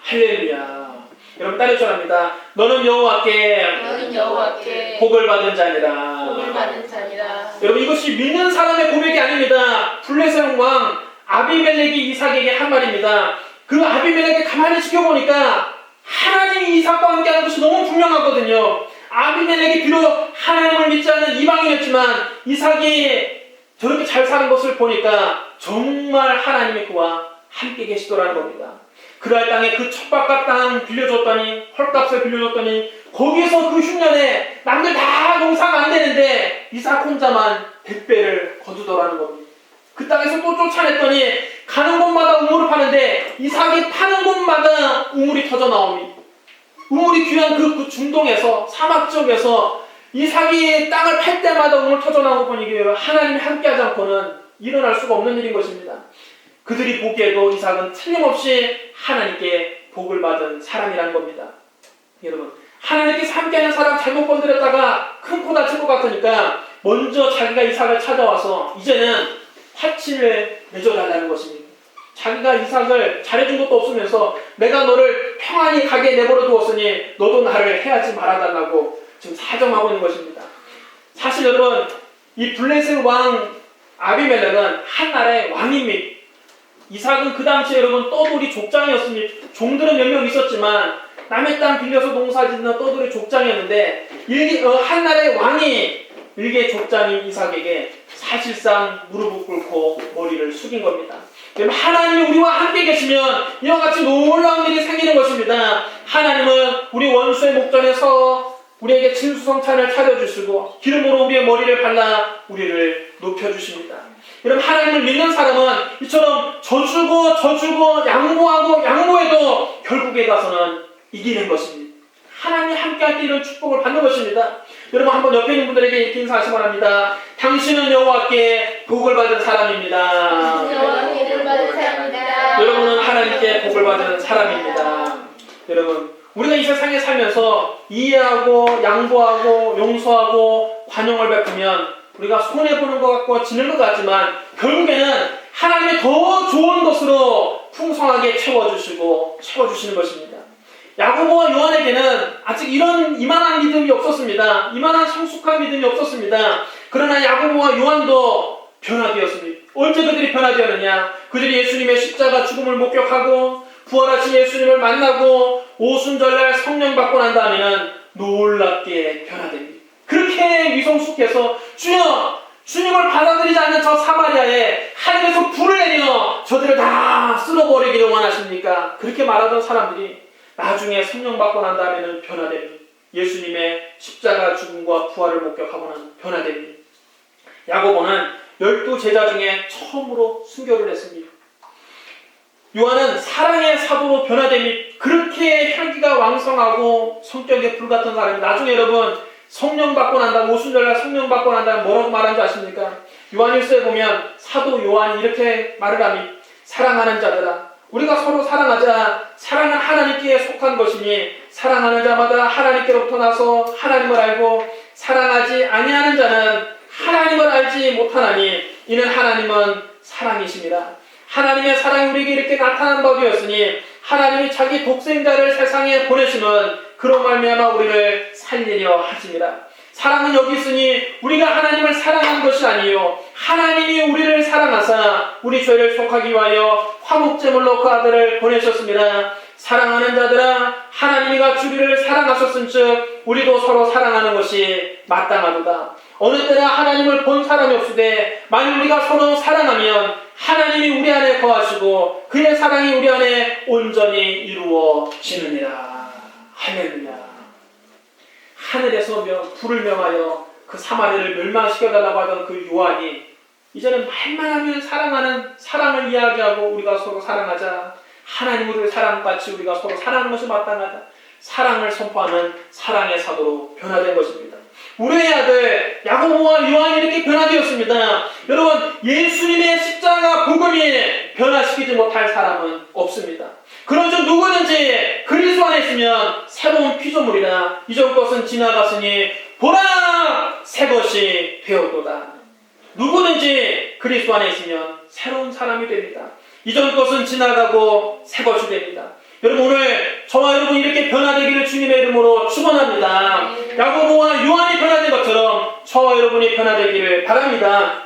할렐루야. 여러분 따르시 합니다. 너는 여호와께 복을 받은 자니라. 여러분 이것이 믿는 사람의 고백이 아닙니다. 블레셋 왕 아비멜렉이 이삭에게 한 말입니다. 그 아비멜렉이 가만히 지켜보니까 하나님이 이삭과 함께하는 것이 너무 분명하거든요. 아비멜렉이 비록 하나님을 믿지 않는 이방인이었지만 이삭이 저렇게 잘 사는 것을 보니까 정말 하나님이 그와 함께 계시더라는 겁니다. 그랄 땅에 그 척박한 땅 빌려줬더니 헐값을 빌려줬더니 거기서 그 흉년에 남들 다 농사가 안 되는데 이삭 혼자만 100배를 거두더라는 겁니다. 그 땅에서 또 쫓아냈더니 가는 곳마다 우물을 파는데 이삭이 파는 곳마다 우물이 터져 나옵니다. 우물이 귀한 그 중동에서 사막 지역에서 이삭이 땅을 팔 때마다 우물 터져 나오고 보니 하나님이 함께하지 않고는 일어날 수가 없는 일인 것입니다. 그들이 보기에도 이삭은 틀림없이 하나님께 복을 받은 사람이라는 겁니다. 여러분, 하나님께 함께하는 사람 잘못 건드렸다가 큰 코 다칠 것 같으니까 먼저 자기가 이삭을 찾아와서 이제는 화친을 맺어달라는 것입니다. 자기가 이삭을 잘해준 것도 없으면서 내가 너를 평안히 가게 내버려 두었으니 너도 나를 해하지 말아달라고 지금 사정하고 있는 것입니다. 사실 여러분, 이 블레셋 왕 아비멜렉은 한 나라의 왕입니다. 이삭은 그 당시에 여러분 떠돌이 족장이었습니다. 종들은 몇 명 있었지만 남의 땅 빌려서 농사짓는 떠돌이 족장이었는데 한 나라의 왕이 일개 족장인 이삭에게 사실상 무릎을 꿇고 머리를 숙인 겁니다. 하나님이 우리와 함께 계시면 이와 같이 놀라운 일이 생기는 것입니다. 하나님은 우리 원수의 목전에서 우리에게 진수성찬을 차려주시고 기름으로 우리의 머리를 발라 우리를 높여주십니다. 여러분, 하나님을 믿는 사람은 이처럼 져주고 양보해도 결국에 가서는 이기는 것입니다. 하나님이 함께할 때 이런 축복을 받는 것입니다. 여러분 한번 옆에 있는 분들에게 이렇게 인사하시기 바랍니다. 당신은 여호와께 복을 받은 사람입니다. 여러분은 하나님께 복을 받은 사람입니다. 여러분, 우리가 이 세상에 살면서 이해하고 양보하고 용서하고 관용을 베푸면 우리가 손해보는 것 같고 지는 것 같지만 결국에는 하나님의 더 좋은 것으로 풍성하게 채워주시는 것입니다. 야고보와 요한에게는 아직 이만한 믿음이 없었습니다. 이만한 성숙한 믿음이 없었습니다. 그러나 야고보와 요한도 변화되었습니다. 언제 그들이 변화되었느냐? 그들이 예수님의 십자가 죽음을 목격하고 부활하신 예수님을 만나고 오순절날 성령 받고 난 다음에는 놀랍게 변화됩니다. 그렇게 미성숙해서 주님을 받아들이지 않는 저 사마리아에 하늘에서 불을 내려 저들을 다 쓸어버리기를 원하십니까? 그렇게 말하던 사람들이 나중에 성령 받고 난 다음에는 변화됩니다. 예수님의 십자가 죽음과 부활을 목격하고는 변화됩니다. 야고보는 12제자 중에 처음으로 순교를 했습니다. 요한은 사랑의 사도로 변화됩니다. 그렇게 향기가 왕성하고 성격이 불같은 사람이 나중에 여러분 성령 받고 난 다음 오순절날 성령 받고 난 다음 뭐라고 말한 줄 아십니까? 요한일서에 보면 사도 요한이 이렇게 말을 합니다. 사랑하는 자들아, 우리가 서로 사랑하자. 사랑은 하나님께 속한 것이니 사랑하는 자마다 하나님께로부터 나서 하나님을 알고 사랑하지 아니하는 자는 하나님을 알지 못하나니 이는 하나님은 사랑이십니다. 하나님의 사랑이 우리에게 이렇게 나타난 바 되었으니 하나님이 자기 독생자를 세상에 보내시면 그로 말미암아 우리를 살리려 하십니다. 사랑은 여기 있으니 우리가 하나님을 사랑한 것이 아니요 하나님이 우리를 사랑하사 우리 죄를 속하기 위하여 화목제물로 그 아들을 보내셨습니다. 사랑하는 자들아, 하나님이가 우리를 사랑하셨은즉 우리도 서로 사랑하는 것이 마땅하도다. 어느 때나 하나님을 본 사람이 없으되 만일 우리가 서로 사랑하면 하나님이 우리 안에 거하시고 그의 사랑이 우리 안에 온전히 이루어지느니라. 할렐루야. 하늘에서 불을 명하여 그 사마리아를 멸망시켜달라고 하던 그 요한이 이제는 말만 하면 사랑하는 사랑을 이야기하고 우리가 서로 사랑하자. 하나님 우리를 사랑같이 우리가 서로 사랑하는 것이 마땅하다. 사랑을 선포하는 사랑의 사도로 변화된 것입니다. 우리의 아들 야고보와 요한이 이렇게 변화되었습니다. 여러분, 예수님의 십자가 복음이 변화시키지 못할 사람은 없습니다. 그런즉 누구든지 그리스도 안에 있으면 새로운 피조물이라. 이전 것은 지나갔으니 보라 새 것이 되었도다. 누구든지 그리스도 안에 있으면 새로운 사람이 됩니다. 이전 것은 지나가고 새 것이 됩니다. 여러분, 오늘 저와 여러분이 이렇게 변화되기를 주님의 이름으로 축원합니다. 야고보와 요한이 변화된 것처럼 저와 여러분이 변화되기를 바랍니다.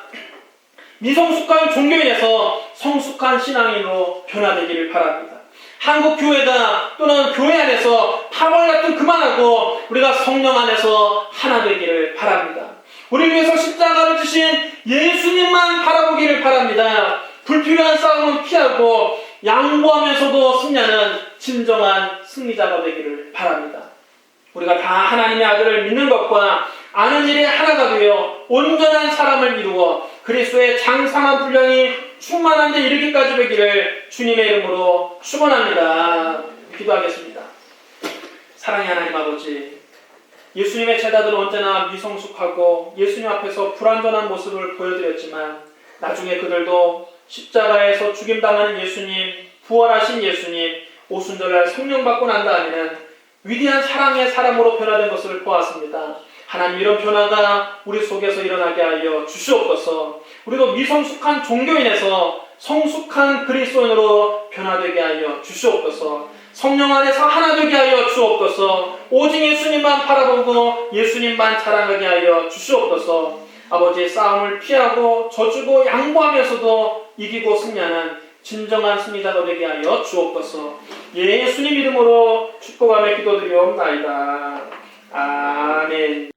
미성숙한 종교인에서 성숙한 신앙인으로 변화되기를 바랍니다. 한국 교회다 또는 교회 안에서 파벌 같은 그만하고 우리가 성령 안에서 하나 되기를 바랍니다. 우리를 위해서 십자가를 지신 예수님만 바라보기를 바랍니다. 불필요한 싸움은 피하고 양보하면서도 승리하는 진정한 승리자가 되기를 바랍니다. 우리가 다 하나님의 아들을 믿는 것과 아는 일이 하나가 되어 온전한 사람을 이루어 그리스도의 장성한 분량이 충만한 데 이르기까지 되기를 주님의 이름으로 축원합니다. 기도하겠습니다. 사랑의 하나님 아버지, 예수님의 제자들은 언제나 미성숙하고 예수님 앞에서 불완전한 모습을 보여드렸지만 나중에 그들도 십자가에서 죽임당하는 예수님, 부활하신 예수님, 오순절날 성령 받고 난 다음에는 위대한 사랑의 사람으로 변화된 것을 보았습니다. 하나님, 이런 변화가 우리 속에서 일어나게 하여 주시옵소서. 우리도 미성숙한 종교인에서 성숙한 그리스도인으로 변화되게 하여 주시옵소서. 성령 안에서 하나 되게 하여 주옵소서. 오직 예수님만 바라보고 예수님만 자랑하게 하여 주시옵소서. 아버지의 싸움을 피하고 져주고 양보하면서도 이기고 승리하는 진정한 승리자가 되게 하여 주옵소서. 예수님 이름으로 축복하며 기도드리옵나이다. 아멘.